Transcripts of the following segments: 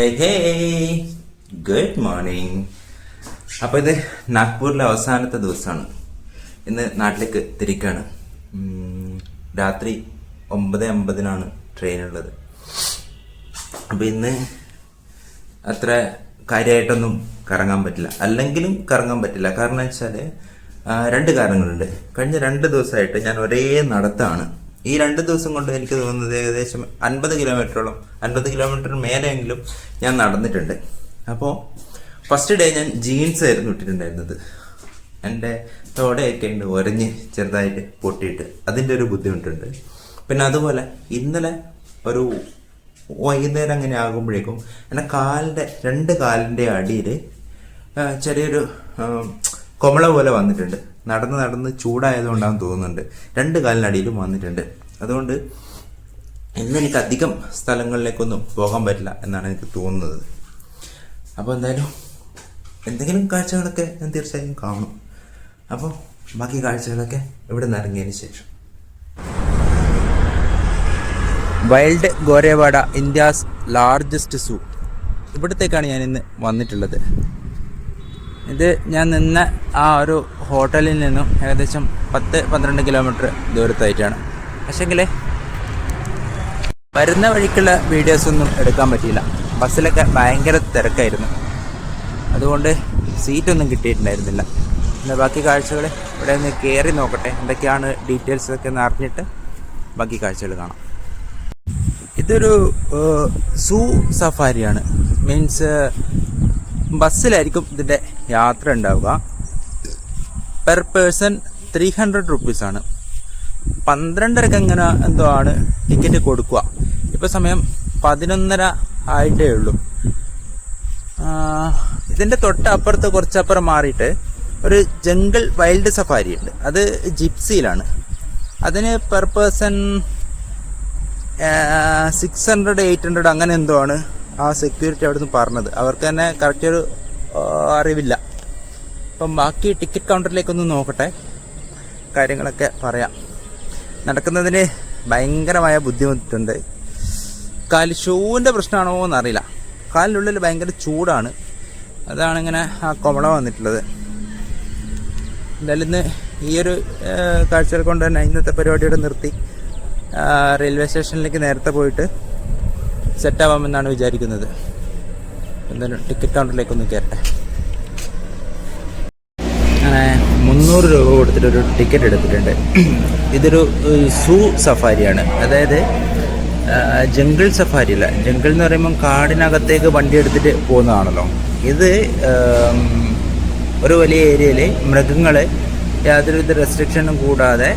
ഹേ ഹേ good morning. അപ്പോൾ ഇത് നാഗ്പൂരിലെ അവസാനത്തെ ദിവസമാണ്. ഇന്ന് നാട്ടിലേക്ക് തിരിക്കുകയാണ്. രാത്രി 9:50 ട്രെയിനുള്ളത്. അപ്പോൾ ഇന്ന് അത്ര കാര്യമായിട്ടൊന്നും കറങ്ങാൻ പറ്റില്ല, അല്ലെങ്കിലും കറങ്ങാൻ പറ്റില്ല. കാരണം വെച്ചാൽ രണ്ട് കാരണങ്ങളുണ്ട്. കഴിഞ്ഞ 2 ദിവസമായിട്ട് ഞാൻ ഒരേ നടത്താണ്. ഈ 2 ദിവസം കൊണ്ട് എനിക്ക് തോന്നുന്നത് ഏകദേശം 50 കിലോമീറ്ററോളം, 50 കിലോമീറ്റർ മേലെയെങ്കിലും ഞാൻ നടന്നിട്ടുണ്ട്. അപ്പോൾ ഫസ്റ്റ് ഡേ ഞാൻ ജീൻസ് ആയിരുന്നു ഇട്ടിട്ടുണ്ടായിരുന്നത്. എൻ്റെ തോടെയൊക്കെ ഉണ്ട് ഉരഞ്ഞ് ചെറുതായിട്ട് പൊട്ടിയിട്ട്, അതിൻ്റെ ഒരു ബുദ്ധിമുട്ടുണ്ട്. പിന്നെ അതുപോലെ ഇന്നലെ ഒരു വൈകുന്നേരം അങ്ങനെ ആകുമ്പോഴേക്കും എൻ്റെ രണ്ട് കാലിൻ്റെ അടിയിൽ ചെറിയൊരു കൊമള പോലെ വന്നിട്ടുണ്ട്. നടന്ന് ചൂടായതുകൊണ്ടാണെന്ന് തോന്നുന്നുണ്ട്. 2 കാലിനടിയിലും വന്നിട്ടുണ്ട്. അതുകൊണ്ട് ഇന്ന് എനിക്ക് അധികം സ്ഥലങ്ങളിലേക്കൊന്നും പോകാൻ പറ്റില്ല എന്നാണ് എനിക്ക് തോന്നുന്നത്. അപ്പോൾ എന്തായാലും എന്തെങ്കിലും കാഴ്ചകളൊക്കെ ഞാൻ തീർച്ചയായും കാണും. അപ്പോൾ ബാക്കി കാഴ്ചകളൊക്കെ ഇവിടെ നിന്ന് ഇറങ്ങിയതിന് ശേഷം. വൈൽഡ് ഗോരേവാഡ, ഇന്ത്യാസ് ലാർജസ്റ്റ് സൂ. ഇവിടത്തേക്കാണ് ഞാൻ ഇന്ന് വന്നിട്ടുള്ളത്. ഇത് ഞാൻ നിന്ന ആ ഒരു ഹോട്ടലിൽ നിന്നും ഏകദേശം 10-12 കിലോമീറ്റർ ദൂരത്തായിട്ടാണ്. പക്ഷേങ്കിൽ വരുന്ന വഴിക്കുള്ള വീഡിയോസൊന്നും എടുക്കാൻ പറ്റിയില്ല. ബസ്സിലൊക്കെ ഭയങ്കര തിരക്കായിരുന്നു. അതുകൊണ്ട് സീറ്റൊന്നും കിട്ടിയിട്ടുണ്ടായിരുന്നില്ല. പിന്നെ ബാക്കി കാഴ്ചകൾ ഇവിടെ നിന്ന് കയറി നോക്കട്ടെ, എന്തൊക്കെയാണ് ഡീറ്റെയിൽസ് ഒക്കെ ഒന്ന് അറിഞ്ഞിട്ട് ബാക്കി കാഴ്ചകൾ കാണാം. ഇതൊരു സൂ സഫാരിയാണ്. മീൻസ് ബസ്സിലായിരിക്കും ഇതിൻ്റെ യാത്ര ഉണ്ടാവുക. പെർ പേഴ്സൺ 300 റുപ്പീസാണ്. 12:30 എങ്ങനെ എന്തോ ആണ് ടിക്കറ്റ് കൊടുക്കുക. ഇപ്പോൾ സമയം 11:30 ആയിട്ടേ ഉള്ളൂ. ഇതിൻ്റെ തൊട്ടപ്പുറത്ത് കുറച്ചപ്പുറം മാറിയിട്ട് ഒരു ജംഗിൾ വൈൽഡ് സഫാരി ഉണ്ട്. അത് ജിപ്സിയിലാണ്. അതിന് പെർ പേഴ്സൺ 600-800 അങ്ങനെ എന്തോ ആണ് ആ സെക്യൂരിറ്റി അവിടെ നിന്ന് പറഞ്ഞത്. അവർക്ക് തന്നെ കറക്റ്റ് ഒരു അറിവില്ല. അപ്പം ബാക്കി ടിക്കറ്റ് കൗണ്ടറിലേക്കൊന്ന് നോക്കട്ടെ, കാര്യങ്ങളൊക്കെ പറയാം. നടക്കുന്നതിന് ഭയങ്കരമായ ബുദ്ധിമുട്ടുണ്ട്. ഷൂവിൻ്റെ പ്രശ്നമാണോ എന്നറിയില്ല. കാലിനുള്ളിൽ ഭയങ്കര ചൂടാണ്. അതാണ് ഇങ്ങനെ ആ കൊമള വന്നിട്ടുള്ളത്. എന്തായാലും ഇന്ന് ഈ ഒരു കാഴ്ചകൾ കൊണ്ട് തന്നെ ഇന്നത്തെ പരിപാടിയോടെ നിർത്തി റെയിൽവേ സ്റ്റേഷനിലേക്ക് നേരത്തെ പോയിട്ട് സെറ്റാവാമെന്നാണ് വിചാരിക്കുന്നത്. എന്തായാലും ടിക്കറ്റ് കൗണ്ടറിലേക്കൊന്ന് കയറട്ടെ. അങ്ങനെ 300 രൂപ കൊടുത്തിട്ടൊരു ടിക്കറ്റ് എടുത്തിട്ടുണ്ട്. ഇതൊരു സൂ സഫാരിയാണ്. അതായത് ജംഗിൾ സഫാരി അല്ല. ജംഗിൾ എന്ന് പറയുമ്പം കാടിനകത്തേക്ക് വണ്ടി എടുത്തിട്ട് പോകുന്നതാണല്ലോ. ഇത് ഒരു വലിയ ഏരിയയിൽ മൃഗങ്ങൾ യാതൊരുവിധ റെസ്ട്രിക്ഷനും കൂടാതെ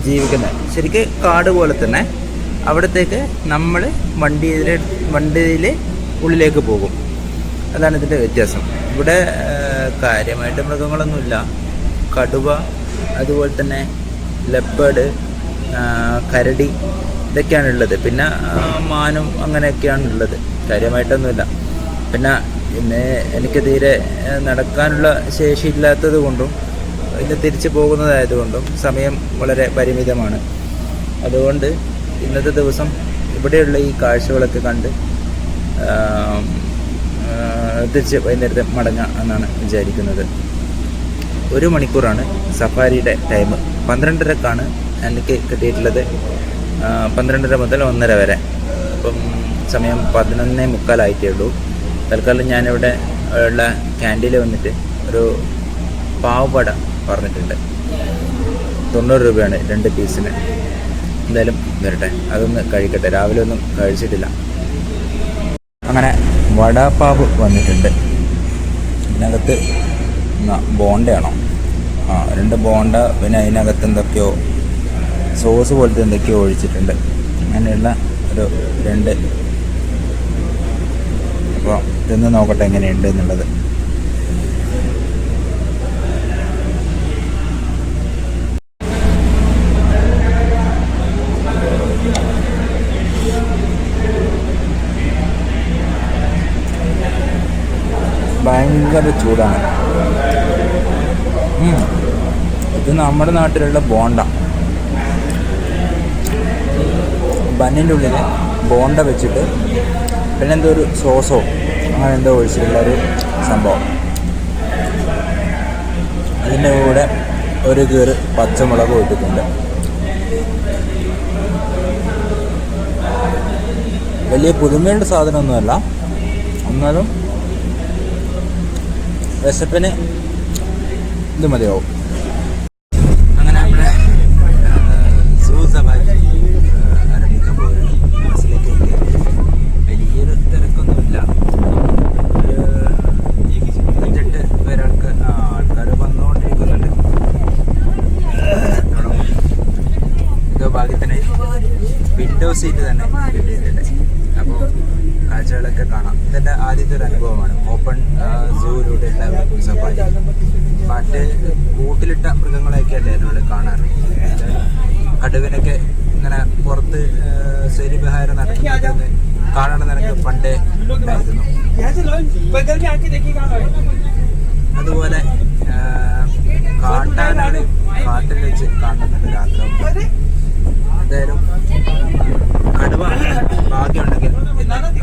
ജീവിക്കുന്നത്. ശരിക്കും കാട് പോലെ തന്നെ. അവിടത്തേക്ക് നമ്മൾ വണ്ടിയിൽ ഉള്ളിലേക്ക് പോകും. അതാണ് ഇതിൻ്റെ വ്യത്യാസം. ഇവിടെ കാര്യമായിട്ട് മൃഗങ്ങളൊന്നുമില്ല. കടുവ, അതുപോലെ തന്നെ ലെപ്പേഡ്, കരടി, ഇതൊക്കെയാണുള്ളത്. പിന്നെ മാനും അങ്ങനെയൊക്കെയാണുള്ളത്. കാര്യമായിട്ടൊന്നുമില്ല. പിന്നെ എനിക്ക് തീരെ നടക്കാനുള്ള ശേഷിയില്ലാത്തത് കൊണ്ടും ഇന്ന് തിരിച്ചു പോകുന്നതായതുകൊണ്ടും സമയം വളരെ പരിമിതമാണ്. അതുകൊണ്ട് ഇന്നത്തെ ദിവസം ഇവിടെയുള്ള ഈ കാഴ്ചകളൊക്കെ കണ്ട് തിരിച്ച് വൈകുന്നേരത്തെ മടങ്ങാം എന്നാണ് വിചാരിക്കുന്നത്. 1 മണിക്കൂറാണ് സഫാരിയുടെ ടൈം. 12:30 എനിക്ക് കിട്ടിയിട്ടുള്ളത്. 12:30 മുതൽ 1:30 വരെ. അപ്പം സമയം 11:45 ഉള്ളൂ. തൽക്കാലം ഞാനിവിടെ ഉള്ള ക്യാൻറ്റീനിൽ വന്നിട്ട് ഒരു പാവട പറഞ്ഞിട്ടുണ്ട്. 90 രൂപയാണ് 2 പീസിന്. എന്തായാലും വരട്ടെ, അതൊന്ന് കഴിക്കട്ടെ. രാവിലെ ഒന്നും കഴിച്ചിട്ടില്ല. അങ്ങനെ വടാപ്പാവ് വന്നിട്ടുണ്ട്. ഇതിനകത്ത് ബോണ്ടയാണോ? 2 ബോണ്ട, പിന്നെ അതിനകത്ത് എന്തൊക്കെയോ സോസ് പോലത്തെ എന്തൊക്കെയോ ഒഴിച്ചിട്ടുണ്ട്. അങ്ങനെയുള്ള ഒരു 2. അപ്പോൾ ഇതൊന്ന് നോക്കട്ടെ എങ്ങനെയുണ്ട് എന്നുള്ളത്. ഭയങ്കര ചൂടാണ്. ഇത് നമ്മുടെ നാട്ടിലുള്ള ബോണ്ട. ബന്നിൻ്റെ ഉള്ളിൽ ബോണ്ട വെച്ചിട്ട് പിന്നെ എന്തോ ഒരു സോസോ അങ്ങനെ എന്തോ ഒഴിച്ചിട്ടുള്ളൊരു സംഭവം. അതിൻ്റെ കൂടെ ഒരു കീറ് പച്ചമുളക് ഇട്ടിട്ടുണ്ട്. വലിയ പുതുമയുടെ സാധനമൊന്നുമല്ല, എന്നാലും വിശപ്പിന് ഇത് മതിയാവും. അങ്ങനെ നമ്മുടെ സൂ സവാരി ആരംഭിക്കാൻ പോവുകയാണ്. ബസ്സിലേക്ക് വലിയൊരു തിരക്കൊന്നുമില്ല. ഒരു 28 പേർക്ക് ആൾക്കാർ വന്നുകൊണ്ടിരിക്കുന്നുണ്ട്. ഇതോ ഭാഗ്യത്തിന് വിൻഡോ സീറ്റ് തന്നെ കിട്ടിയിട്ടുണ്ട്. അപ്പോൾ കാഴ്ചകളൊക്കെ കാണാം. ഇതെൻ്റെ ആദ്യത്തെ ഒരു അനുഭവമാണ് ഓപ്പൺ സൂവിലൂടെയുള്ള സഫാരി. മറ്റ് കൂട്ടിലിട്ട മൃഗങ്ങളെയൊക്കെ അല്ലേ നമ്മൾ കാണാറ്. കടുവനൊക്കെ ഇങ്ങനെ പുറത്ത് ശരീരവിഹാരം നടത്തുന്നത് കാണണം നിനക്ക് പണ്ടേ ഉണ്ടായിരുന്നു. അതുപോലെ കാട്ടാനാണ് കാട്ടിൽ വെച്ച് കാണുന്നുണ്ട് രാത്രി. എന്തായാലും കടുവ ഭാഗ്യമുണ്ടെങ്കിൽ കാണാം.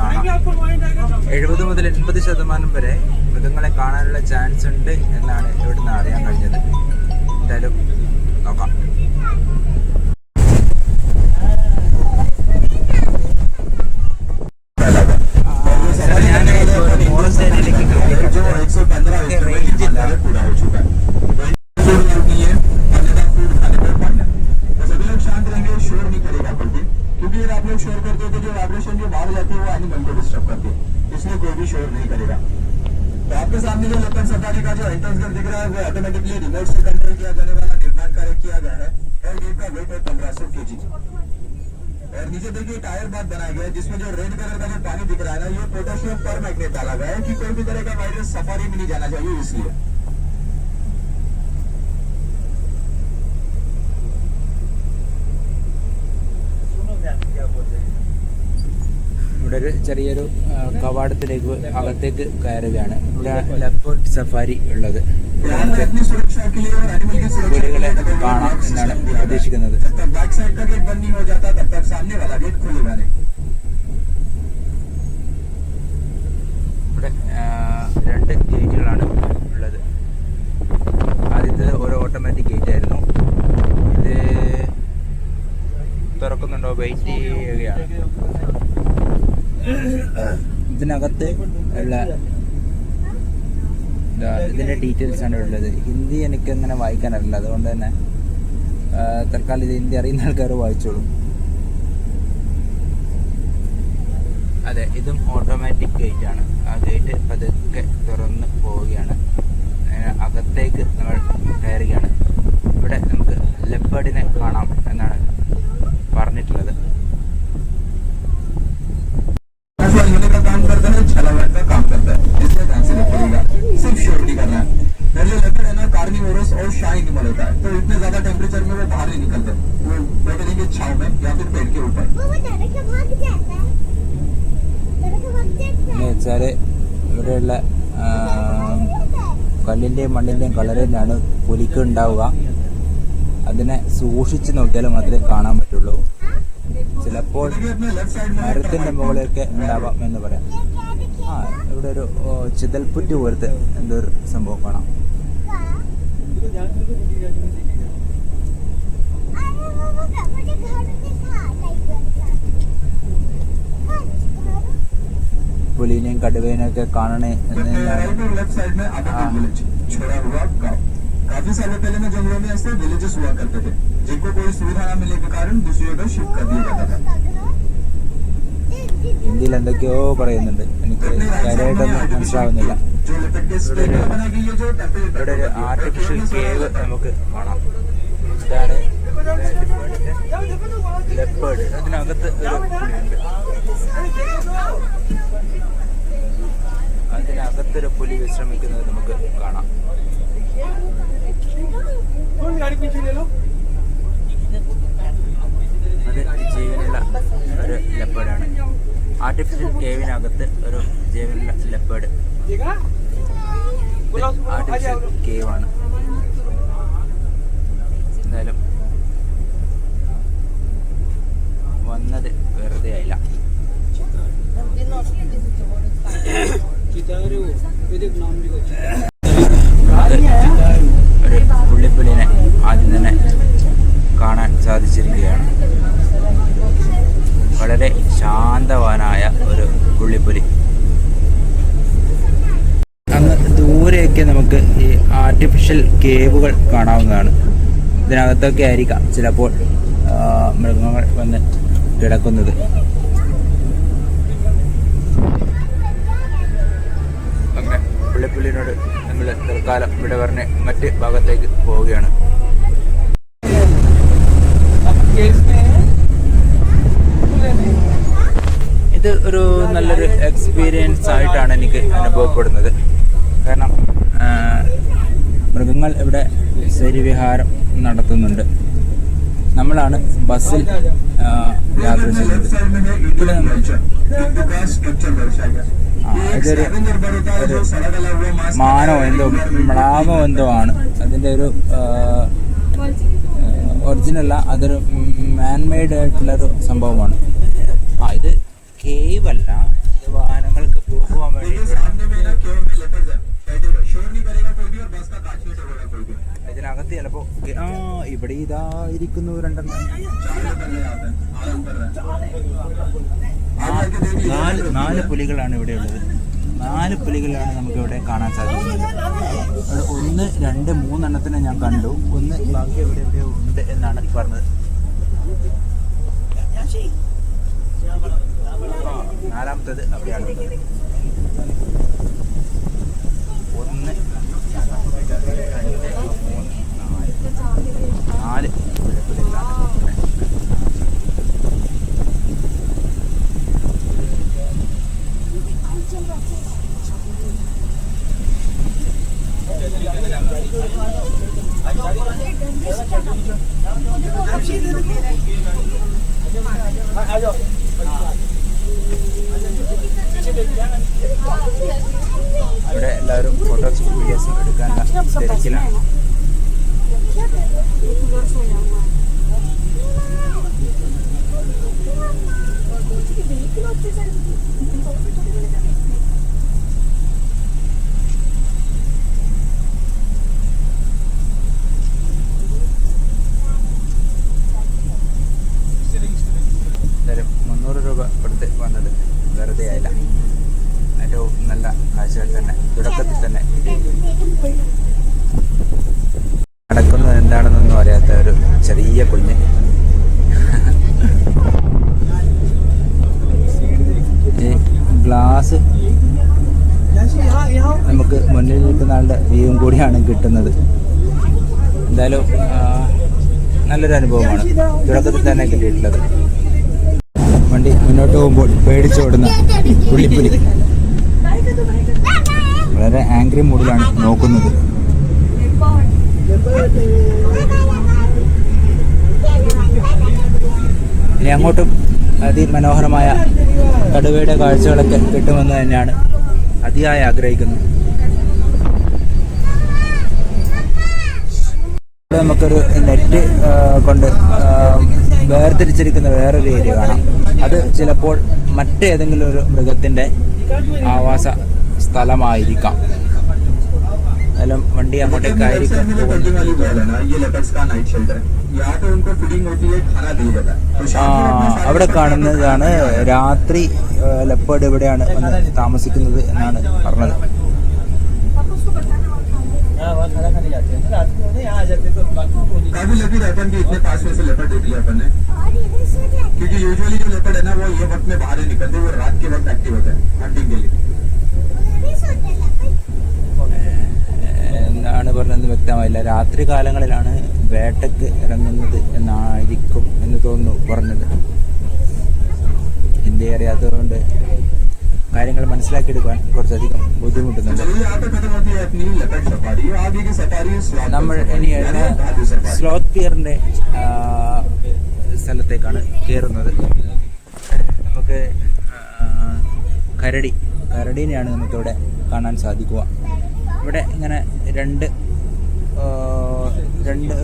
70 മുതൽ 80% വരെ മൃഗങ്ങളെ കാണാനുള്ള ചാൻസ് ഉണ്ട് എന്നാണ് ഇവിടുന്ന് അറിയാൻ കഴിഞ്ഞത്. എന്തായാലും നോക്കാം. ഞാൻ ഫോറസ്റ്റ് ഏരിയയിലേക്ക് റേഞ്ചില്ല. क्योंकि अगर आप लोग शोर करते हो तो जो वाइब्रेशन जो बाहर जाती है वो एनिमल को डिस्टर्ब करती है, इसलिए कोई भी शोर नहीं करेगा। तो आपके सामने जो लखन सफारी का जो एंट्रेंस गेट दिख रहा है वो ऑटोमेटिकली रिमोट से कंट्रोल किया जाने वाला निर्माण कार्य किया गया है और गेट का वेट है 1500 kg। और नीचे देखिए टायर बात बनाया गया है जिसमें जो रेड कलर का जो पानी दिख रहा है ना, ये पोटेशियम पर मैग्नेट डाला गया है कि कोई भी तरह का वायरस सफारी में नहीं जाना चाहिए, इसलिए। ഇവിടെ ഒരു ചെറിയൊരു കവാടത്തിലേക്ക് അകത്തേക്ക് കയറുകയാണ്. ഇവിടെ ലെപ്പേർഡ് സഫാരി ഉള്ളത്. പുലികളെ കാണാം എന്നാണ് പ്രതീക്ഷിക്കുന്നത്. ഇവിടെ 2 ഗേറ്റുകളാണ് ഉള്ളത്. ആദ്യത്തേത് ഒരു ഓട്ടോമാറ്റിക് ഗേറ്റ് ആയിരുന്നു. ഇത് തുറക്കുന്നുണ്ടോ വെയിറ്റ് ചെയ്യുകയാണ്. ഇതിനകത്ത് ഉള്ള ഇതിൻ്റെ ഡീറ്റെയിൽസ് ആണ് ഉള്ളത്. ഹിന്ദി എനിക്കങ്ങനെ വായിക്കാൻ അറിയില്ല, അതുകൊണ്ട് തന്നെ തൽക്കാലം ഇത് ഹിന്ദി അറിയുന്ന ആൾക്കാർ വായിച്ചോളും. അതെ, ഇതും ഓട്ടോമാറ്റിക് ഗേറ്റ് ആണ്. ആ ഗേറ്റ് പതുക്കെ തുറന്ന് പോവുകയാണ്. അകത്തേക്ക് നമ്മൾ കയറുകയാണ്. ഇവിടെ നമുക്ക് ലെപ്പേർഡിനെ കാണാം എന്നാണ് പറഞ്ഞിട്ടുള്ളത്. काम करता है, छलावट का काम करता है, इसलिए ध्यान से रखिएगा, सिर्फ श्योर नहीं करना है। पहले लेपर्ड है ना कार्निवोरस और शाही एनिमल होता है, तो इतने ज्यादा टेम्परेचर में वो बाहर नहीं निकलते, वो बैठे रहेंगे छांव में या फिर पेड़ के ऊपर। വെച്ചാല് ഇവിടെയുള്ള കല്ലിൻ്റെയും മണ്ണിൻ്റെയും കളർ തന്നെയാണ് പുലിക്ക് ഉണ്ടാവുക. അതിനെ സൂക്ഷിച്ച് നോക്കിയാൽ മാത്രമേ കാണാൻ പറ്റുള്ളൂ. ചിലപ്പോൾ മരത്തിൻ്റെ മുകളിലൊക്കെ ഉണ്ടാവാം എന്ന് പറയാം. ഇവിടെ ഒരു ചിതൽപ്പുറ്റ് പോലത്തെ എന്തോ ഒരു സംഭവം കാണാം. പുലിനെയും കടുവേനെയൊക്കെ കാണണേ എന്ന് काफी सालों पहले में जंगलों में ऐसे विलेजेस हुआ करते थे जिनको कोई सुविधा न मिलने के कारण दूसरी जगह शिफ्ट कर दिया जाता था. ഹിന്ദിയിൽ എന്തൊക്കെയോ പറയുന്നുണ്ട്, എനിക്ക് കാര്യമായിട്ടൊന്നും മനസ്സിലാവുന്നില്ല. ഇവിടെ ഒരു ആർട്ടിഫിഷ്യൽ കേവ് നമുക്ക് കാണാം. ഇതാണ് ലെപ്പേർഡ്. അതിനകത്ത് ഒരു പുലിയുണ്ട്. അതിനകത്തൊരു പുലി വിശ്രമിക്കുന്നത് നമുക്ക് കാണാം. അത് ജീവനുള്ള ഒരു ലെപ്പേർഡാണ്. ആർട്ടിഫിഷ്യൽ കേവിനകത്ത് ഒരു ജീവനുള്ള ലെപ്പേർഡ്. ആർട്ടിഫിഷ്യൽ കേവാണ്. എന്തായാലും വന്നത് വെറുതെ ആയില്ല. ഒരു പുള്ളിപ്പുലിനെ ആദ്യം തന്നെ കാണാൻ സാധിച്ചിരിക്കുകയാണ്. വളരെ ശാന്തവാനായ ഒരു പുള്ളിപ്പുലി. അങ്ങ് ദൂരെയൊക്കെ നമുക്ക് ഈ ആർട്ടിഫിഷ്യൽ കേവുകൾ കാണാവുന്നതാണ്. ഇതിനകത്തൊക്കെ ആയിരിക്കാം ചിലപ്പോൾ മൃഗങ്ങൾ വന്ന് കിടക്കുന്നത്. അങ്ങനെ പുള്ളിപ്പുലിനോട് നമ്മൾ തൽക്കാലം ഇവിടെ പറഞ്ഞ് മറ്റ് ഭാഗത്തേക്ക് പോവുകയാണ്. ഇത് ഒരു നല്ലൊരു എക്സ്പീരിയൻസ് ആയിട്ടാണ് എനിക്ക് അനുഭവപ്പെടുന്നത്. കാരണം മൃഗങ്ങൾ ഇവിടെ ശരീരവിഹാരം നടത്തുന്നുണ്ട്. നമ്മളാണ് ബസ്സിൽ യാത്ര ചെയ്യുന്നത്. ഇവിടെ ഇതൊരു മാനോ എന്തോ മ്ലാവോ എന്തോ ആണ്. അതിൻ്റെ ഒരു ഒറിജിനല്ല, അതൊരു മാൻമെയ്ഡ് ആയിട്ടുള്ളൊരു സംഭവമാണ്. ഇത് കേവ് അല്ല, ഇത് വാഹനങ്ങൾക്ക് പോകുവാൻ വേണ്ടിയിട്ട്. ഇതിനകത്ത് ചിലപ്പോ ഇവിടെ ഇതായിരിക്കുന്നു രണ്ടെണ്ണം. നാല് പുലികളാണ് ഇവിടെ ഉള്ളത്. 4 പുലികളാണ് നമുക്ക് ഇവിടെ കാണാൻ സാധിക്കുന്നത്. 1, 2, 3 എണ്ണത്തിനെ ഞാൻ കണ്ടു. ഒന്ന് ബാക്കി എവിടെയോ ഉണ്ട് എന്നാണ് പറഞ്ഞത്. 4ാമത്തേത് അവിടെയാണ്. 1, 2, 3, 4 ഇവിടെ എല്ലാവരും ഫോട്ടോസും വീഡിയോസും എടുക്കാനുള്ള തിരക്കിലാണ്. എന്തായാലും 300 രൂപ കൊടുത്ത് വന്നത് വെറുതെ ആയില്ല. ഏറ്റവും നല്ല കാഴ്ചകൾ തന്നെ തുടക്കത്തിൽ തന്നെ. നടക്കുന്നത് എന്താണെന്നൊന്നും അറിയാത്ത ഒരു ചെറിയ കുഞ്ഞ്. ഈ ഗ്ലാസ് നമുക്ക് മുന്നിൽ നിൽക്കുന്ന ആളുടെ വ്യൂവും കൂടിയാണ് കിട്ടുന്നത്. എന്തായാലും നല്ലൊരു അനുഭവമാണ് തുടക്കത്തിൽ തന്നെ കിട്ടിയിട്ടുള്ളത്. വണ്ടി മുന്നോട്ട് പോകുമ്പോൾ പേടിച്ചോടുന്ന പുള്ളിപ്പുലി വളരെ ആംഗ്രി മൂഡിലാണ് നോക്കുന്നത്. ഇനി അങ്ങോട്ടും അതിമനോഹരമായ കടുവയുടെ കാഴ്ചകളൊക്കെ കിട്ടുമെന്ന് തന്നെയാണ് അതിയായി ആഗ്രഹിക്കുന്നത്. നമുക്കൊരു നെറ്റ് കൊണ്ട് വേർതിരിച്ചിരിക്കുന്ന വേറൊരു ഏരിയ കാണാം. അത് ചിലപ്പോൾ മറ്റേതെങ്കിലും ഒരു മൃഗത്തിൻ്റെ ആവാസ സ്ഥലമായിരിക്കാം. എന്നാലും വണ്ടി അങ്ങോട്ടേക്കായിരിക്കും. അവിടെ കാണുന്നതാണ് രാത്രി ലെപ്പേർഡ് ഇവിടെയാണ് വന്ന് താമസിക്കുന്നത് എന്നാണ് പറഞ്ഞത്. काफी लकी अपन के इतने पास में से लेपर्ड देख लिया अपन ने, क्योंकि यूजुअली जो लेपर्ड है ना वो ये वक्त में बाहर नहीं निकलते, वो रात के वक्त एक्टिव होते हैं हंटिंग के लिए. എന്താണ് പറഞ്ഞത് വ്യക്തമായില്ല. രാത്രി കാലങ്ങളിലാണ് വേട്ടയ്ക്ക് ഇറങ്ങുന്നത് എന്നായിരിക്കും എന്ന് തോന്നുന്നു പറഞ്ഞത്. ഹിന്ദി അറിയാത്തതുകൊണ്ട് കാര്യങ്ങൾ മനസ്സിലാക്കിയെടുക്കാൻ കുറച്ചധികം ബുദ്ധിമുട്ടുന്നുണ്ട്. നമ്മൾ ഇനി സ്ലോത്ത് പിയറിൻ്റെ സ്ഥലത്തേക്കാണ് കയറുന്നത്. നമുക്ക് കരടീനെയാണ് നമുക്കിവിടെ കാണാൻ സാധിക്കുക. ഇവിടെ ഇങ്ങനെ രണ്ട്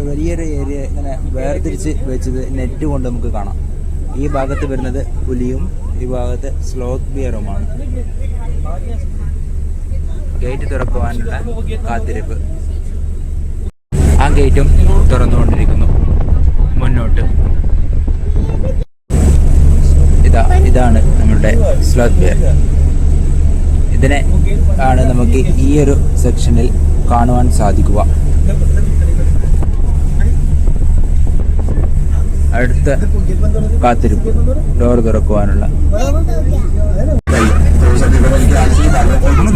വലിയൊരു ഏരിയ ഇങ്ങനെ വേർതിരിച്ച് വെച്ചത് നെറ്റ് കൊണ്ട് നമുക്ക് കാണാം. ഈ ഭാഗത്ത് വരുന്നത് പുലിയും ഈ ഭാഗത്ത് സ്ലോത്ത് ബിയറുമാണ്. ഗേറ്റ് തുറക്കുവാനുള്ള കാത്തിരിപ്പ്. ആ ഗേറ്റും തുറന്നുകൊണ്ടിരിക്കുന്നു. മുന്നോട്ട് ഇതാണ് നമ്മളുടെ സ്ലോത്ത് ബിയർ. ഇതിനെ ആണ് നമുക്ക് ഈ ഒരു സെക്ഷനിൽ കാണുവാൻ സാധിക്കുക. അടുത്ത കാത്തിരിപ്പ് ഡോർ തുറക്കുവാനുള്ള.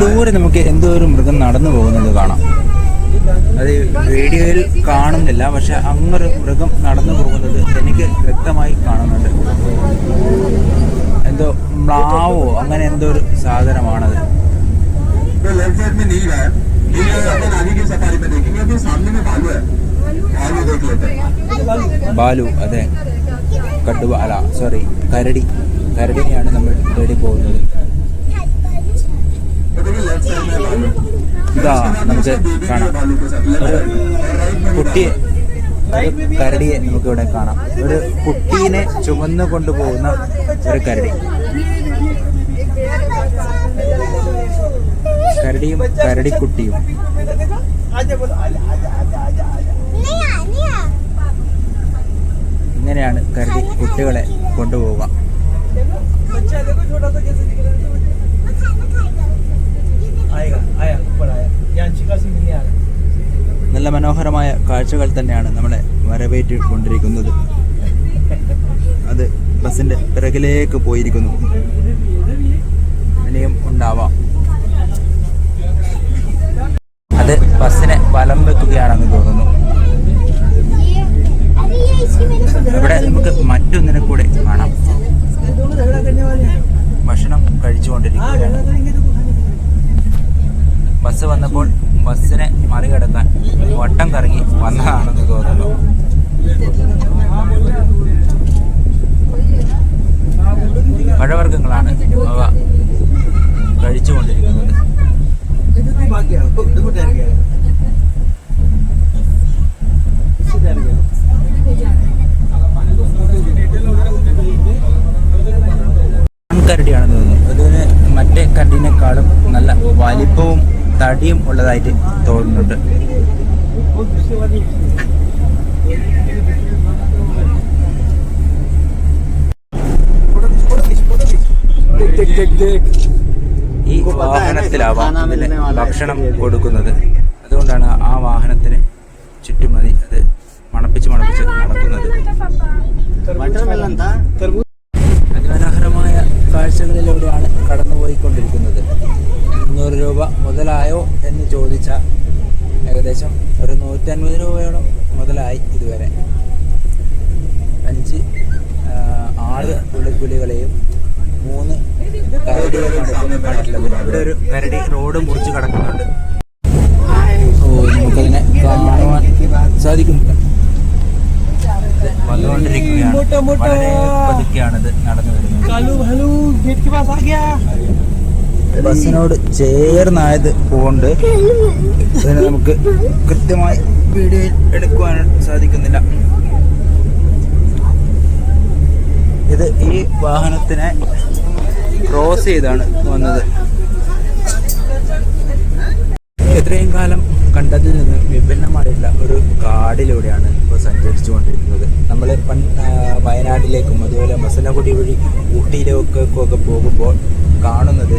ദൂരെ നമുക്ക് എന്തോ ഒരു മൃഗം നടന്നു പോകുന്നത് കാണാം. അത് വീഡിയോയിൽ കാണുന്നില്ല, പക്ഷെ അങ്ങൊരു മൃഗം നടന്നു പോകുന്നത് എനിക്ക് വ്യക്തമായി കാണുന്നുണ്ട്. എന്തോ മ്ലാവോ അങ്ങനെ എന്തോ ഒരു സാധനമാണത്. ബാലു, അതെ, കടുവ അല്ല, സോറി, കരടിനെയാണ് നമ്മൾ തേടി പോകുന്നത്. ഇതാ നമുക്ക് കാണാം കുട്ടിയെ, കരടിയെ നമുക്കിവിടെ കാണാം. ഒരു കുട്ടീനെ ചുമന്നു കൊണ്ടുപോകുന്ന ഒരു കരടിയും കരടിക്കുട്ടിയും. ഇങ്ങനെയാണ് കരടി കുട്ടികളെ കൊണ്ടുപോവുക. നല്ല മനോഹരമായ കാഴ്ചകൾ തന്നെയാണ് നമ്മളെ വരവേറ്റ് കൊണ്ടിരിക്കുന്നത്. അത് ബസിന്റെ പിറകിലേക്ക് പോയിരിക്കുന്നു. ഇനിയും ഉണ്ടാവാം. അത് ബസ്സിനെ വലം വെക്കുകയാണെന്ന് തോന്നുന്നു. ഇവിടെ നമുക്ക് മറ്റൊന്നിനെ കൂടെ കാണാം. ഭക്ഷണം കഴിച്ചുകൊണ്ടിരിക്കുകയാണ്. ബസ് വന്നപ്പോൾ ബസ്സിനെ മറികടക്കാൻ വട്ടം കറങ്ങി വന്നതാണെന്ന് തോന്നുന്നു. പഴവർഗ്ഗങ്ങളാണ് അവ കഴിച്ചുകൊണ്ടിരിക്കുന്നത്. കരടിയാണെന്ന് തോന്നുന്നു. അതിന് മറ്റേ കരടിനേക്കാളും നല്ല വലിപ്പവും തടിയും ഉള്ളതായിട്ട് തോന്നുന്നുണ്ട്. ഈ വാഹനത്തിലാവാം ഇതിന് ഭക്ഷണം കൊടുക്കുന്നത്. അതുകൊണ്ടാണ് ആ വാഹനത്തിന് ചുറ്റുമതി അത് മണപ്പിച്ച് നടക്കുന്നത്. അതിമനോഹരമായ കാഴ്ചകളിലൂടെയാണ് കടന്നുപോയിക്കൊണ്ടിരിക്കുന്നത്. 200 രൂപ മുതലായോ എന്ന് ചോദിച്ചാൽ ഏകദേശം ഒരു 150 രൂപയോളം മുതലായി ഇതുവരെ. 6 പുള്ളിപ്പുലികളെയും 3 കരടികളാണ് കണ്ടിട്ടുള്ളത്. ഇവിടെ ഒരു കരടി റോഡ് മുറിച്ച് കടക്കുന്നുണ്ട്. നമുക്കതിനെ കാണുവാൻ സാധിക്കുന്നില്ല. വന്നുകൊണ്ടിരിക്കുകയാണ്. വളരെ പതുക്കെയാണിത് നടന്നു വരുന്നത്. ബസ്സിനോട് ചേർന്നായത് കൊണ്ട് ഇതിനെ നമുക്ക് കൃത്യമായി വീഡിയോയിൽ എടുക്കുവാൻ സാധിക്കുന്നില്ല. ഇത് ഈ വാഹനത്തിനെ ക്രോസ് ചെയ്താണ് വന്നത്. ഇത്രയും കാലം കണ്ടതിൽ നിന്ന് വിഭിന്നമായിട്ടുള്ള ഒരു കാടിലൂടെയാണ് ഇപ്പോൾ സഞ്ചരിച്ചുകൊണ്ടിരിക്കുന്നത്. നമ്മൾ വയനാട്ടിലേക്കും അതുപോലെ മസനഗുഡി വഴി ഊട്ടിയിലേക്കൊക്കെ പോകുമ്പോൾ കാണുന്നത്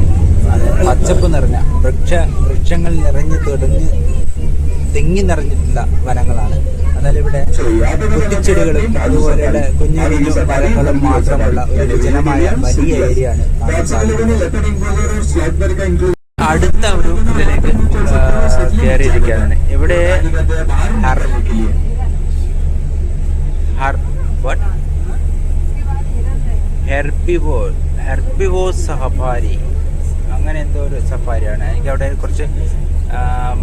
പച്ചപ്പ് നിറഞ്ഞ വൃക്ഷങ്ങൾ തിങ്ങി നിറഞ്ഞിട്ടുള്ള വനങ്ങളാണ്. എന്നാൽ ഇവിടെ കുറ്റിച്ചെടികളും അതുപോലെയുള്ള കുഞ്ഞു കുഞ്ഞു മരങ്ങളും മാത്രമുള്ള ഒരു വിജനമായ വലിയ ഏരിയ ആണ് കാണാൻ സാധിക്കുന്നത്. അടുത്ത ഒരു ഇതിലേക്ക് കയറിയിരിക്കുകയാണ്. ഇവിടെ ഹെർബിവോസ് സഫാരി, അങ്ങനെ എന്തോ ഒരു സഫാരിയാണ്. എനിക്ക് അവിടെ കുറച്ച്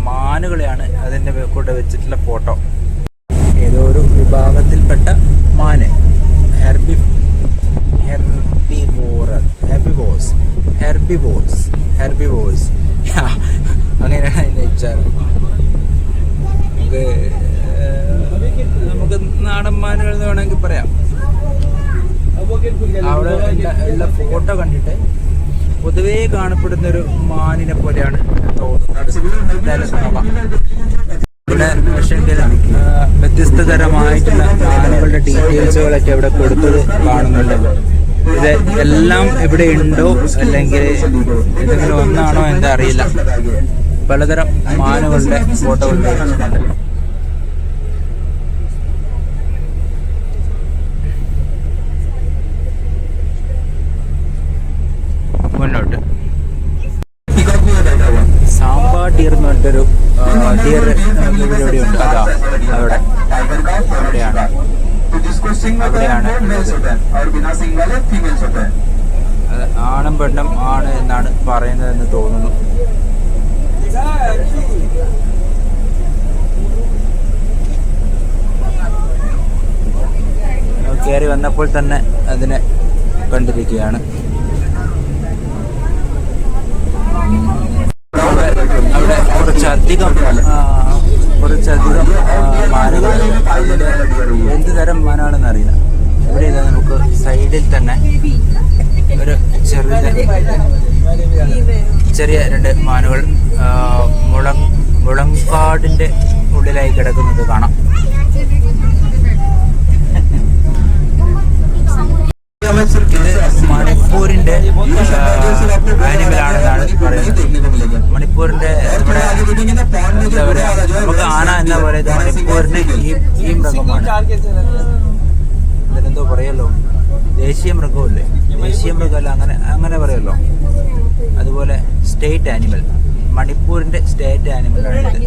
മാനുകളെയാണ് അതിൻ്റെ കൂടെ വെച്ചിട്ടുള്ള ഫോട്ടോ. ഏതോ ഒരു വിഭാഗത്തിൽപ്പെട്ട മാന്, ഹെർബിവോസ് അങ്ങനെയാണ് അതിൻ്റെ ഉച്ചാരണം. നമുക്ക് നാടൻ മാനുകൾ എന്ന് വേണമെങ്കിൽ പറയാം. അവിടെ ഉള്ള ഫോട്ടോ കണ്ടിട്ട് പൊതുവേ കാണപ്പെടുന്നൊരു മാനിനെ പോലെയാണ് തോന്നുന്നത്. എന്തായാലും നോക്കാം. ഇവിടെ പക്ഷെങ്കിൽ വ്യത്യസ്ത തരമായിട്ടുള്ള ആനകളുടെ ഡീറ്റെയിൽസുകളൊക്കെ ഇവിടെ കൊടുത്തത് കാണുന്നുണ്ട്. ഇത് എല്ലാം ഇവിടെ ഉണ്ടോ അല്ലെങ്കിൽ ഏതെങ്കിലും ഒന്നാണോ എന്താ അറിയില്ല. പലതരം മാനുകളുടെ ഫോട്ടോകൾ വെച്ചിട്ടുണ്ട്. മുന്നോട്ട് സാമ്പാ ഡിയർ എന്ന് പറഞ്ഞിട്ടൊരു ഡിയർ ഇവിടെ ഉണ്ട്. അതാ അവിടെ അവിടെയാണ് അത് ആണും പെണ്ണും ആണ് എന്നാണ് പറയുന്നതെന്ന് തോന്നുന്നു. കയറി വന്നപ്പോൾ തന്നെ അതിനെ കണ്ടിരിക്കുകയാണ്. അവിടെ കുറച്ചധികം മാനുകൾ. എന്ത് തരം മാനാണെന്ന് അറിയില്ല. ഇവിടെ ഇതാ നമുക്ക് സൈഡിൽ തന്നെ ഒരു ചെറിയ രണ്ട് മാനുകൾ മുളങ്കാടിന്റെ ഉള്ളിലായി കിടക്കുന്നത് കാണാം. മണിപ്പൂരിന്റെ ആനിമലാണെന്നാണ് പറയുന്നത്. മണിപ്പൂരിന്റെ നമ്മുടെ എന്താ പറയാ, നമുക്ക് ആന എന്ന പോലെ ഇത് മണിപ്പൂരിന് ഈ മൃഗമാണ്. ഇതിനെന്തോ പറയല്ലോ, ദേശീയ മൃഗമല്ലേ, ദേശീയ മൃഗമല്ല, അങ്ങനെ പറയല്ലോ. അതുപോലെ സ്റ്റേറ്റ് ആനിമൽ, മണിപ്പൂരിന്റെ സ്റ്റേറ്റ് ആനിമലാണിത്.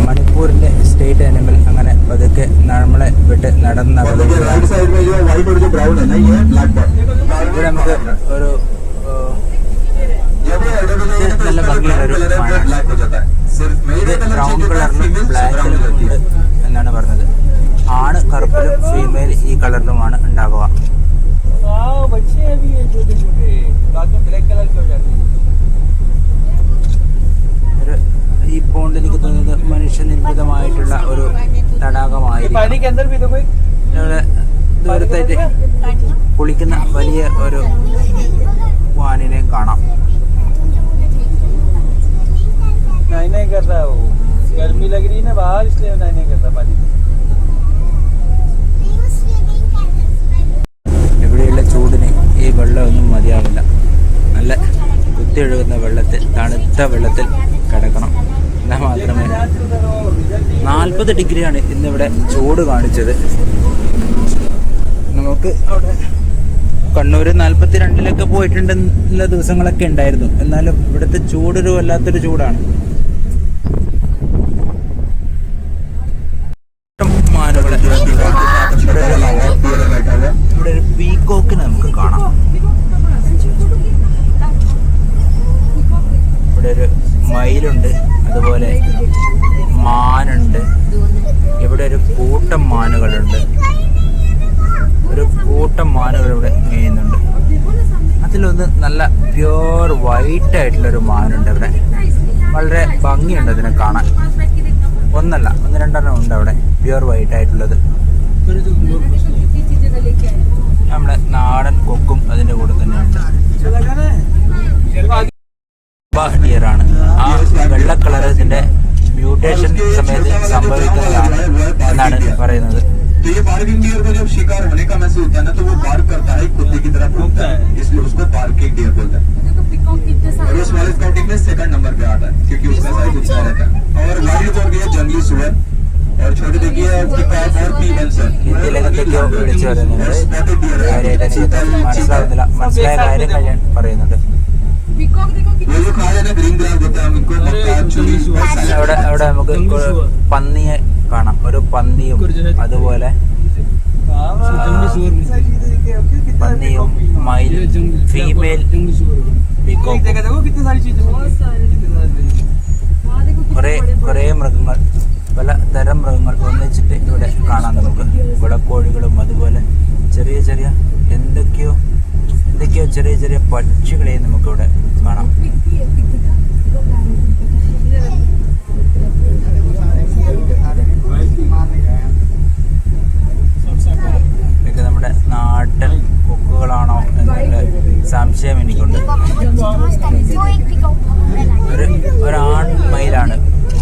മണിപ്പൂരിന്റെ സ്റ്റേറ്റ് ആനിമൽ അങ്ങനെ പതുക്കെ നമ്മളെ വിട്ട് നടന്ന് ഇവിടെ നമുക്ക് ഒരു നല്ല ഭംഗിയുള്ളൊരു മാനാണ്. ഇത് ബ്രൗൺ കളറിലും ബ്ലാക്കിലും ഉണ്ട് എന്നാണ് പറഞ്ഞത്. ആണ് കറുപ്പിലും ഫീമെയിൽ ഈ കളറിലുമാണ് ഉണ്ടാവുക. ഈ പോണ്ട് എനിക്ക് തോന്നുന്നത് മനുഷ്യനിർമ്മിതമായിട്ടുള്ള ഒരു തടാകമായിരിക്കും. ഇവിടെ ദൂരത്തായിട്ട് കുളിക്കുന്ന വലിയ ഒരു വാനിനെ കാണാം. ഇവിടെയുള്ള ചൂടിന് ഈ വെള്ളമൊന്നും മതിയാവില്ല. നല്ല കുത്തിയൊഴുകുന്ന വെള്ളത്തിൽ, തണുത്ത വെള്ളത്തിൽ കിടക്കണം. എന്നാൽ മാത്രമേ 40 ഡിഗ്രിയാണ് ഇന്നിവിടെ ചൂട് കാണിച്ചത്. നമുക്ക് അവിടെ കണ്ണൂർ 42-ലൊക്കെ പോയിട്ടുണ്ടെന്നുള്ള ദിവസങ്ങളൊക്കെ ഉണ്ടായിരുന്നു. എന്നാലും ഇവിടുത്തെ ചൂടൊരു വല്ലാത്തൊരു ചൂടാണ്. മാനുകളെ ഇവിടെ ഒരു പീക്കോക്കിനെ നമുക്ക് കാണാം. ഇവിടെ ഒരു മയിലുണ്ട്, അതുപോലെ മാനുണ്ട്. ഇവിടെ ഒരു കൂട്ടം മാനുകളുണ്ട്. ഒരു കൂട്ടം മാനുകൾ ഇവിടെ മേയുന്നുണ്ട്. അതിലൊന്ന് നല്ല പ്യുവർ വൈറ്റ് ആയിട്ടുള്ളൊരു മാനുണ്ട് ഇവിടെ. വളരെ ഭംഗിയുണ്ട് അതിനെ കാണാൻ. ഒന്നല്ല, 1-2 ഉണ്ട് അവിടെ പ്യുവർ വൈറ്റ് ആയിട്ടുള്ളത്. നമ്മുടെ നാടൻ കൊക്കും അതിൻ്റെ കൂടെ തന്നെയുണ്ട്. ഡിയറാണ്. ആ വെള്ള കളർ ഇതിന്റെ മ്യൂട്ടേഷൻ സമയത്ത് സംഭവിക്കുന്നതാണ് എന്നാണ് പറയുന്നത്. तो ये पार्किंग डियर को जब शिकार होने का महसूस होता है ना, तो वो बार्क करता है, कुत्ते की तरह भौंकता है, इसलिए उसको पार्किंग डियर बोलते हैं। और वो स्मॉल स्काउटिंग में 2nd नंबर पे आता है क्योंकि उसका साइज उतना रहता है। और वाइल्ड बोर गया जंगली सुअर, और छोटे देखिए पिकॉक और पीवेंसर। ഹിന്ദിയിലേക്കൊക്കെയോ വിളിച്ചു പറയുന്നുണ്ട്. മനസ്സിലാവുന്നില്ല, മനസ്സിലായ കാര്യങ്ങൾ ഞാൻ പറയുന്നുണ്ട്. അവിടെ നമുക്ക് പന്നിയെ കാണാം. ഒരു പന്നിയും അതുപോലെ പന്നിയും മയിലും ഫീമെയിൽ പീക്കോക്കും കുറേ മൃഗങ്ങൾ, പല തരം മൃഗങ്ങൾ ഒന്നിച്ചിട്ട് ഇവിടെ കാണാം നമുക്ക്. കുളക്കോഴികളും അതുപോലെ ചെറിയ ചെറിയ എന്തൊക്കെയോ ചെറിയ ചെറിയ പക്ഷികളെയും നമുക്കിവിടെ കാണാം. ഇതൊക്കെ നമ്മുടെ ഒരു ആൺമയിലാണ്.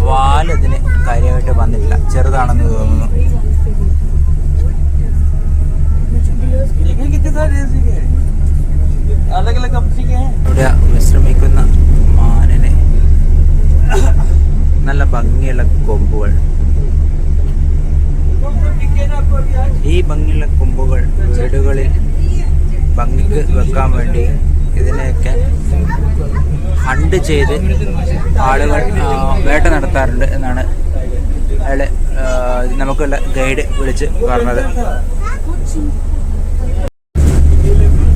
വാലതിന് കാര്യമായിട്ട് വന്നിട്ടില്ല, ചെറുതാണെന്ന് തോന്നുന്നു. ഇവിടെ വിശ്രമിക്കുന്ന മാനിന് നല്ല ഭംഗിയുള്ള കൊമ്പുകൾ. ഈ ഭംഗിയുള്ള കൊമ്പുകൾ വീടുകളിൽ ഭംഗിക്ക് വെക്കാൻ വേണ്ടി ഇതിനെയൊക്കെ ഹണ്ട് ചെയ്ത് ആളുകൾ വേട്ട നടത്താറുണ്ട് എന്നാണ് അയാള് നമുക്കുള്ള ഗൈഡ് വിളിച്ച് പറഞ്ഞത്.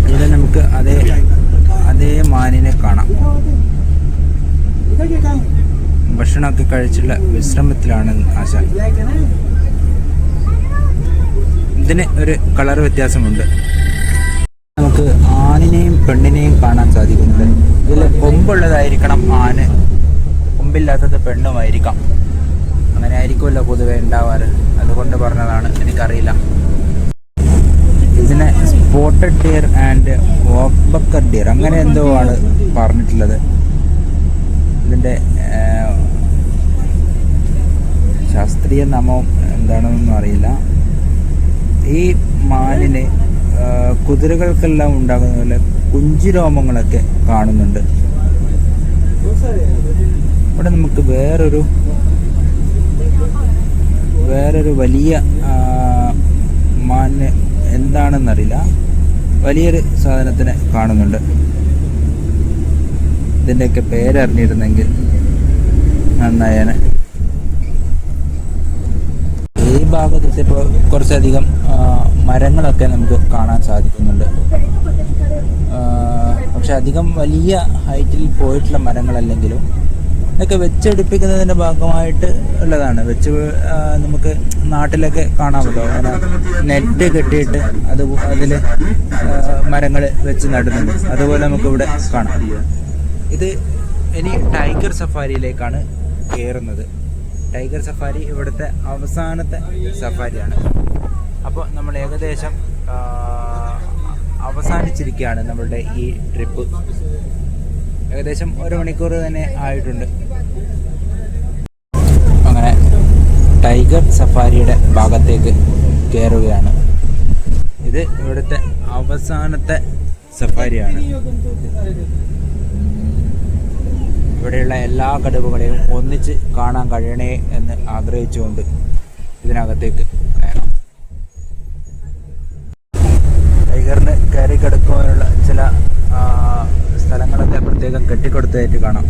ഇവിടെ നമുക്ക് അതേ മാനിനെ കാണാം. ഭക്ഷണമൊക്കെ കഴിച്ചുള്ള വിശ്രമത്തിലാണ് ആശാൻ. ഇതിന് ഒരു കളർ വ്യത്യാസമുണ്ട്. നമുക്ക് ആണിനെയും പെണ്ണിനെയും കാണാൻ സാധിക്കുന്നുണ്ട്. ഇതിൽ കൊമ്പുള്ളതായിരിക്കണം ആണ്, കൊമ്പില്ലാത്തത് പെണ്ണുമായിരിക്കാം. അങ്ങനെ ആയിരിക്കുമല്ലോ പൊതുവെ ഉണ്ടാവാറ്, അതുകൊണ്ട് പറഞ്ഞതാണ്, എനിക്കറിയില്ല. ഇതിനെ സ്പോട്ടഡ് ഡിയർ ആൻഡ് വോക്ബക്കർ ഡിയർ അങ്ങനെ എന്തോ ആണ് പറഞ്ഞിട്ടുള്ളത്. ഇതിൻ്റെ ശാസ്ത്രീയ നാമം എന്താണെന്നൊന്നും അറിയില്ല. ഈ മാനിന് കുതിരകൾക്കെല്ലാം ഉണ്ടാകുന്ന പോലെ കുഞ്ചിരോമങ്ങളൊക്കെ കാണുന്നുണ്ട്. ഇവിടെ നമുക്ക് വേറൊരു വലിയ മാന് എന്താണെന്നറിയില്ല, വലിയൊരു സാധനത്തിനെ കാണുന്നുണ്ട്. ഇതിൻ്റെയൊക്കെ പേരറിഞ്ഞിരുന്നെങ്കിൽ നന്നായേനെ. ഈ ഭാഗത്തെത്തിയപ്പോൾ കുറച്ചധികം മരങ്ങളൊക്കെ നമുക്ക് കാണാൻ സാധിക്കുന്നുണ്ട്. പക്ഷെ അധികം വലിയ ഹൈറ്റിൽ പോയിട്ടുള്ള മരങ്ങളല്ലെങ്കിലും ഇതൊക്കെ വെച്ചെടുപ്പിക്കുന്നതിൻ്റെ ഭാഗമായിട്ട് ഉള്ളതാണ്. നമുക്ക് നാട്ടിലൊക്കെ കാണാമല്ലോ, അങ്ങനെ നെറ്റ് കെട്ടിയിട്ട് അതിൽ മരങ്ങൾ വെച്ച് നടുന്നുണ്ട്. അതുപോലെ നമുക്കിവിടെ കാണാം. ഇത് ഇനി ടൈഗർ സഫാരിയിലേക്കാണ് കയറുന്നത്. ടൈഗർ സഫാരി ഇവിടുത്തെ അവസാനത്തെ സഫാരിയാണ്. അപ്പോൾ നമ്മൾ ഏകദേശം അവസാനിച്ചിരിക്കുകയാണ് നമ്മളുടെ ഈ ട്രിപ്പ്. ഏകദേശം 1 മണിക്കൂർ തന്നെ ആയിട്ടുണ്ട്. അങ്ങനെ ടൈഗർ സഫാരിയുടെ ഭാഗത്തേക്ക് കയറുകയാണ്. ഇത് ഇവിടുത്തെ അവസാനത്തെ സഫാരിയാണ്. ഇവിടെയുള്ള എല്ലാ കടുവകളെയും ഒന്നിച്ച് കാണാൻ കഴിയണേ എന്ന് ആഗ്രഹിച്ചുകൊണ്ട് ഇതിനകത്തേക്ക് കയറാം. ടൈഗറിന് കയറി കിടക്കുവാനുള്ള ചില സ്ഥലങ്ങളൊക്കെ പ്രത്യേകം കെട്ടിക്കൊടുത്തതായിട്ട് കാണാം.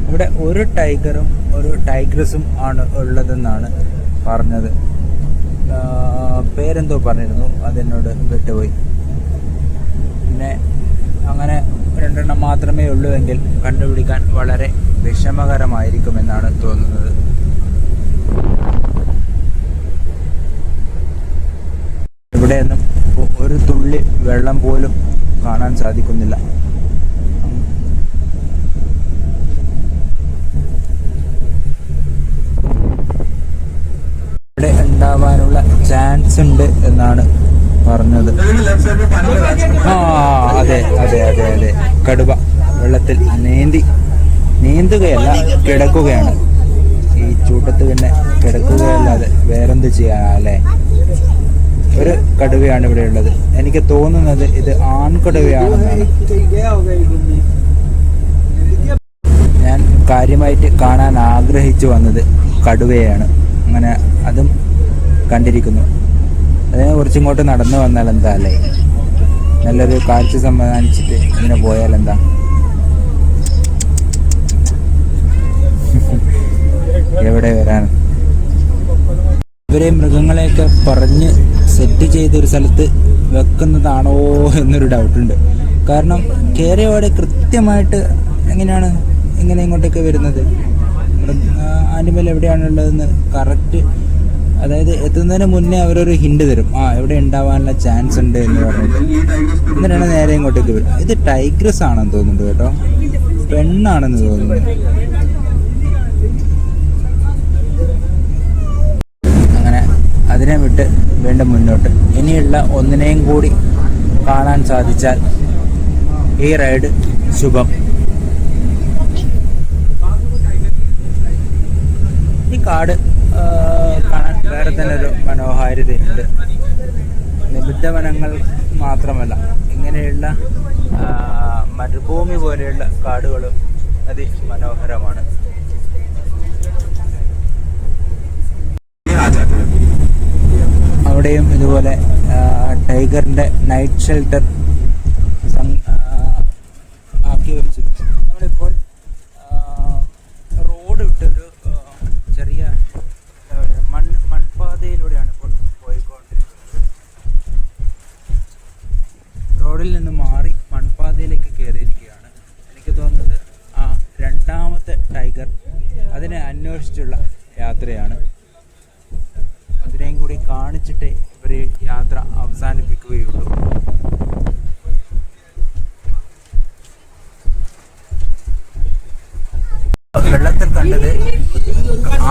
ഇവിടെ ഒരു ടൈഗറും ഒരു ടൈഗ്രസും ആണ് ഉള്ളതെന്നാണ് പറഞ്ഞത്. പേരെന്തോ പറഞ്ഞിരുന്നു, അതെന്നോട് വിട്ടുപോയി. പിന്നെ അങ്ങനെ 2 എണ്ണം മാത്രമേ ഉള്ളൂവെങ്കിൽ കണ്ടുപിടിക്കാൻ വളരെ വിഷമകരമായിരിക്കുമെന്നാണ് തോന്നുന്നത്. ഇവിടെയൊന്നും ഒരു തുള്ളി വെള്ളം പോലും കാണാൻ സാധിക്കുന്നില്ല. ഇവിടെ ഉണ്ടാവാനുള്ള ചാൻസ് ഉണ്ട് എന്നാണ് പറഞ്ഞത്. അതെ അതെ അതെ അതെ കടുവ വെള്ളത്തിൽ നീന്തുകയല്ല, കിടക്കുകയാണ്. ഈ ചൂട്ടത്ത് പിന്നെ കിടക്കുകയല്ലാതെ വേറെന്ത് ചെയ്യാനല്ലേ. ഒരു കടുവയാണ് ഇവിടെ ഉള്ളത്. എനിക്ക് തോന്നുന്നത് ഇത് ആൺകടുവയാണെന്നാണ്. ഞാൻ കാര്യമായിട്ട് കാണാൻ ആഗ്രഹിച്ചു വന്നത് കടുവയാണ്. അങ്ങനെ അതും കണ്ടിരിക്കുന്നു. അതിനെ കുറച്ചിങ്ങോട്ട് നടന്നു വന്നാൽ എന്താ അല്ലേ, നല്ലൊരു കാഴ്ച സമ്മാനിച്ചിട്ട് ഇങ്ങനെ പോയാൽ എന്താ. എവിടെ വരാൻ. ഇവരെ മൃഗങ്ങളെയൊക്കെ പറഞ്ഞ് സെറ്റ് ചെയ്തൊരു സ്ഥലത്ത് വെക്കുന്നതാണോ എന്നൊരു ഡൗട്ടുണ്ട്. കാരണം കയറിയപാടെ കൃത്യമായിട്ട് എങ്ങനെയാണ് ഇങ്ങനെ ഇങ്ങോട്ടൊക്കെ വരുന്നത്. ആനിമൽ എവിടെയാണുള്ളതെന്ന് കറക്റ്റ്, അതായത് എത്തുന്നതിന് മുന്നേ അവരൊരു ഹിന്റ് തരും, എവിടെ ഉണ്ടാവാനുള്ള ചാൻസ് ഉണ്ട് എന്ന് പറഞ്ഞിട്ട്. എന്നിട്ടാണ് നേരെ ഇങ്ങോട്ടേക്ക് വരും. ഇത് ടൈഗ്രസ് ആണെന്ന് തോന്നുന്നുണ്ട് കേട്ടോ, പെണ്ണാണെന്ന് തോന്നുന്നു. അങ്ങനെ അതിനെ വിട്ട് വീണ്ടും മുന്നോട്ട്. ഇനിയുള്ള ഒന്നിനെയും കൂടി കാണാൻ സാധിച്ചാൽ ഈ റൈഡ് ശുഭം. കാട് കാണാൻ വേറെ തന്നെ ഒരു മനോഹാരിതയുണ്ട്. നിബിഡ വനങ്ങൾ മാത്രമല്ല, ഇങ്ങനെയുള്ള മരുഭൂമി പോലെയുള്ള കാടുകളും അതിമനോഹരമാണ്. അവിടെയും ഇതുപോലെ ടൈഗറിൻ്റെ നൈറ്റ് ഷെൽട്ടർ ആക്കി വെച്ചിട്ടുണ്ട്. നമ്മളിപ്പോൾ റോഡ് വിട്ടൊരു ചെറിയ മൺപാതയിലൂടെയാണ് ഇപ്പോൾ പോയിക്കൊണ്ടിരിക്കുന്നത്. റോഡിൽ നിന്ന് മാറി മൺപാതയിലേക്ക് കയറിയിരിക്കുകയാണ്. എനിക്ക് തോന്നുന്നത് ആ രണ്ടാമത്തെ ടൈഗർ അതിനെ അന്വേഷിച്ചുള്ള യാത്രയാണ്. അതിനെയും കൂടി കാണിച്ചിട്ടേ ഇവർ യാത്ര അവസാനിപ്പിക്കുകയുള്ളൂ. വെള്ളത്തിൽ കണ്ടത്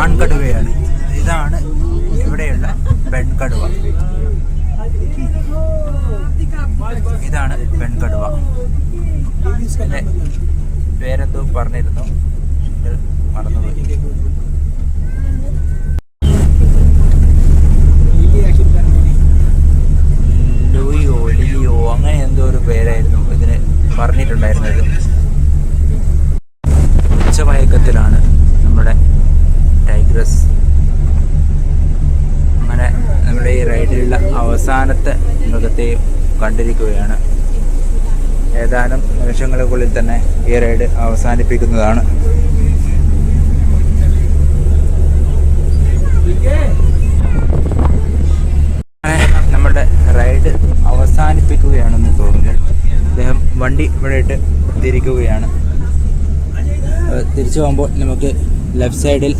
ആൺകടുവയാണ്. ഇതാണ് ഇവിടെയുള്ള പെൺകടുവ. ഇതാണ് പെൺകടുവ. എൻ്റെ പേരെന്തോ പറഞ്ഞിരുന്നു, മറന്നുപോയി. ലിലിയോ അങ്ങനെ എന്തോ ഒരു പേരായിരുന്നു ഇതിന് പറഞ്ഞിട്ടുണ്ടായിരുന്നത്. ഉച്ചമയക്കത്തിലാണ് നമ്മുടെ ടൈഗ്രസ്. അങ്ങനെ നമ്മുടെ ഈ റൈഡിലുള്ള അവസാനത്തെ മൃഗത്തെ കണ്ടിരിക്കുകയാണ്. ഏതാനും നിമിഷങ്ങൾക്കുള്ളിൽ തന്നെ ഈ റൈഡ് അവസാനിപ്പിക്കുന്നതാണ്. നമ്മുടെ റൈഡ് അവസാനിപ്പിക്കുകയാണെന്ന് തോന്നുന്നു. അദ്ദേഹം വണ്ടി ഇവിടെ ഇട്ട് തിരിക്കുകയാണ്. തിരിച്ചു പോകുമ്പോൾ നമുക്ക് ലെഫ്റ്റ് സൈഡിൽ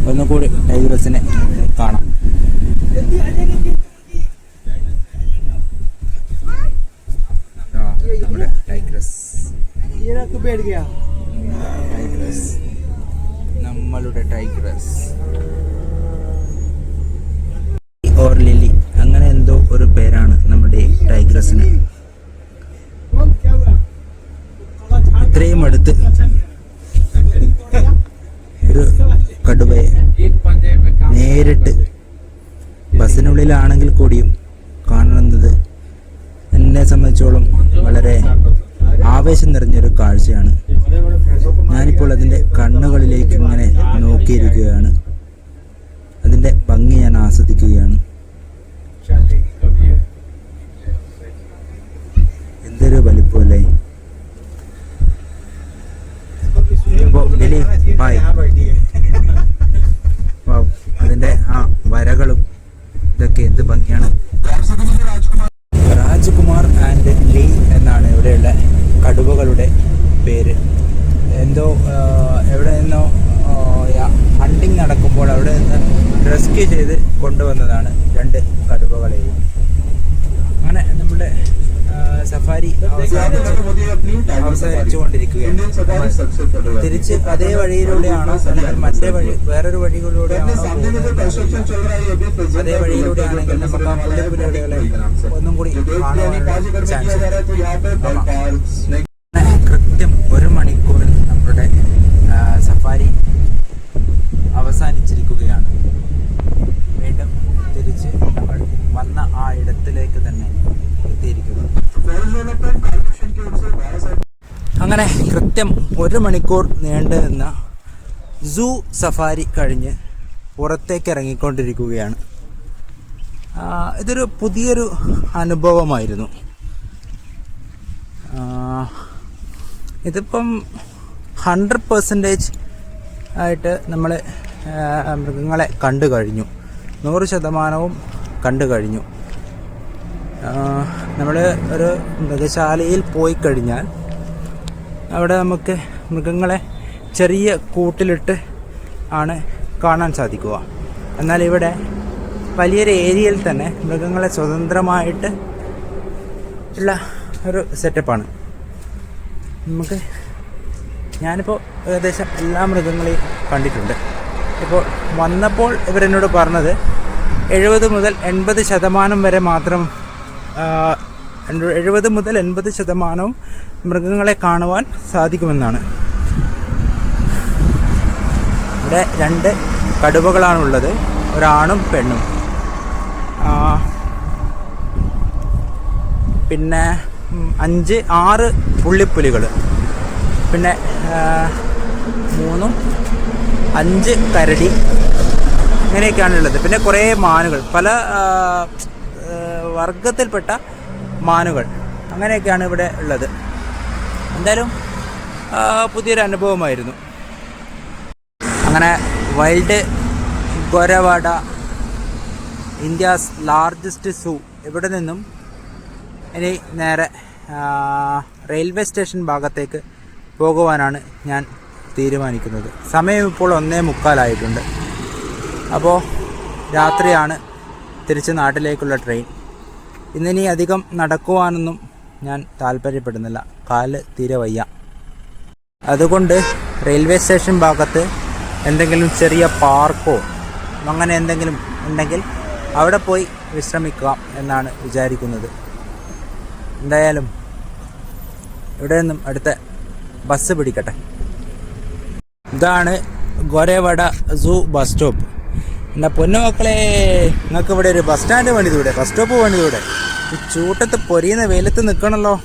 ഒന്നുകൂടി ടൈഗ്രസിനെ കാണാം. നമ്മുടെ ടൈഗ്രസ്, നമ്മളുടെ ടൈഗ്രസ് ഓർ ലിലി അങ്ങനെ എന്തോ ഒരു പേരാണ് നമ്മുടെ ടൈഗ്രസിന്. ഇത്രയും അടുത്ത് ഒരു കടുവയെ നേരിട്ട് ബസ്സിനുള്ളിലാണെങ്കിൽ കൂടിയും കാണുന്നത് എന്നെ സംബന്ധിച്ചോളം വളരെ ആവേശം നിറഞ്ഞൊരു കാഴ്ചയാണ്. ഞാനിപ്പോൾ അതിൻ്റെ കണ്ണുകളിലേക്ക് ഇങ്ങനെ നോക്കിയിരിക്കുകയാണ്. അതിൻ്റെ ഭംഗി ഞാൻ ആസ്വദിക്കുകയാണ്. എന്തൊരു വലിപ്പമല്ലേ. അതിൻ്റെ ആ വരകളും ഇതൊക്കെ എന്ത് ഭംഗിയാണ്. രാജ്കുമാർ ആൻഡ് ലീ എന്നാണ് ഇവിടെയുള്ള കടുവകളുടെ പേര്. എന്തോ എവിടെ നിന്നോ ഹണ്ടിങ് നടക്കുമ്പോൾ അവിടെ നിന്ന് റെസ്ക്യൂ ചെയ്ത് കൊണ്ടുവന്നതാണ് രണ്ട് കടുവകളെയും. അങ്ങനെ നമ്മുടെ സഫാരി അവസാനിച്ചുകൊണ്ടിരിക്കുകയാണ്. തിരിച്ച് അതേ വഴിയിലൂടെയാണോ അല്ലെങ്കിൽ മറ്റേ വഴി വേറൊരു വഴികളിലൂടെയാണോ അതേ വഴിയിലൂടെയാണെങ്കിൽ നമുക്ക് ആ പുള്ളിപ്പുലികളെ ഒന്നും കൂടി കാണാനുള്ള ചാൻസ്. കൃത്യം 1 മണിക്കൂറിൽ നമ്മുടെ സഫാരി അവസാനിച്ചിരിക്കുകയാണ്. വീണ്ടും തിരിച്ച് നമ്മൾ വന്ന ആ ഇടത്തിലേക്ക് തന്നെ എത്തിയിരിക്കുന്നു. അങ്ങനെ കൃത്യം 1 മണിക്കൂർ നീണ്ടു നിന്ന സൂ സഫാരി കഴിഞ്ഞ് പുറത്തേക്ക് ഇറങ്ങിക്കൊണ്ടിരിക്കുകയാണ്. ഇതൊരു പുതിയൊരു അനുഭവമായിരുന്നു. ഇതിപ്പം 100% ആയിട്ട് നമ്മൾ മൃഗങ്ങളെ കണ്ടു കഴിഞ്ഞു. 100% കണ്ടു കഴിഞ്ഞു. നമ്മൾ ഒരു മൃഗശാലയിൽ പോയി കഴിഞ്ഞാൽ അവിടെ നമുക്ക് മൃഗങ്ങളെ ചെറിയ കൂട്ടിലിട്ട് ആണ് കാണാൻ സാധിക്കുക. എന്നാൽ ഇവിടെ വലിയൊരു ഏരിയയിൽ തന്നെ മൃഗങ്ങളെ സ്വതന്ത്രമായിട്ട് ഉള്ള ഒരു സെറ്റപ്പാണ്. ഞാനിപ്പോൾ ഏകദേശം എല്ലാ മൃഗങ്ങളെയും കണ്ടിട്ടുണ്ട്. ഇപ്പോൾ വന്നപ്പോൾ ഇവരെന്നോട് പറഞ്ഞത് 70 മുതൽ 80% വരെ മാത്രം 70 മുതൽ 80% മൃഗങ്ങളെ കാണുവാൻ സാധിക്കുമെന്നാണ്. ഇവിടെ 2 കടുവകളാണുള്ളത്, ഒരാണും പെണ്ണും. പിന്നെ 6 പുള്ളിപ്പുലികൾ, പിന്നെ 5 കരടി, ഇങ്ങനെയൊക്കെയാണുള്ളത്. പിന്നെ കുറേ മാനുകൾ, പല വർഗത്തിൽപ്പെട്ട മാനുകൾ, അങ്ങനെയൊക്കെയാണ് ഇവിടെ ഉള്ളത്. എന്തായാലും പുതിയൊരു അനുഭവമായിരുന്നു. അങ്ങനെ വൈൽഡ് ഗോരവാഡ, ഇന്ത്യാസ് ലാർജസ്റ്റ് സൂ, ഇവിടെ നിന്നും ഇനി നേരെ റെയിൽവേ സ്റ്റേഷൻ ഭാഗത്തേക്ക് പോകുവാനാണ് ഞാൻ തീരുമാനിക്കുന്നത്. സമയം ഇപ്പോൾ 1:45 അപ്പോൾ രാത്രിയാണ് തിരിച്ച് നാട്ടിലേക്കുള്ള ട്രെയിൻ. ഇന്നിനി അധികം നടക്കുവാനൊന്നും ഞാൻ താല്പര്യപ്പെടുന്നില്ല, കാല് തീരെ വയ്യ. അതുകൊണ്ട് റെയിൽവേ സ്റ്റേഷൻ ഭാഗത്ത് എന്തെങ്കിലും ചെറിയ പാർക്കോ അങ്ങനെ എന്തെങ്കിലും ഉണ്ടെങ്കിൽ അവിടെ പോയി വിശ്രമിക്കാം എന്നാണ് വിചാരിക്കുന്നത്. എന്തായാലും ഇവിടെ നിന്നും അടുത്ത ബസ് പിടിക്കട്ടെ. ഇതാണ് ഗോരവാഡ സൂ ബസ് സ്റ്റോപ്പ്. എൻ്റെ പൊന്നുമക്കളെ, നിങ്ങൾക്ക് ഇവിടെ ഒരു ബസ് സ്റ്റാൻഡ് പണിതൂടെ, ബസ് സ്റ്റോപ്പ് പണിതൂടെ? ഈ ചൂട്ടത്ത് പൊരിയുന്ന വെയിലത്ത് നിൽക്കണമല്ലോ.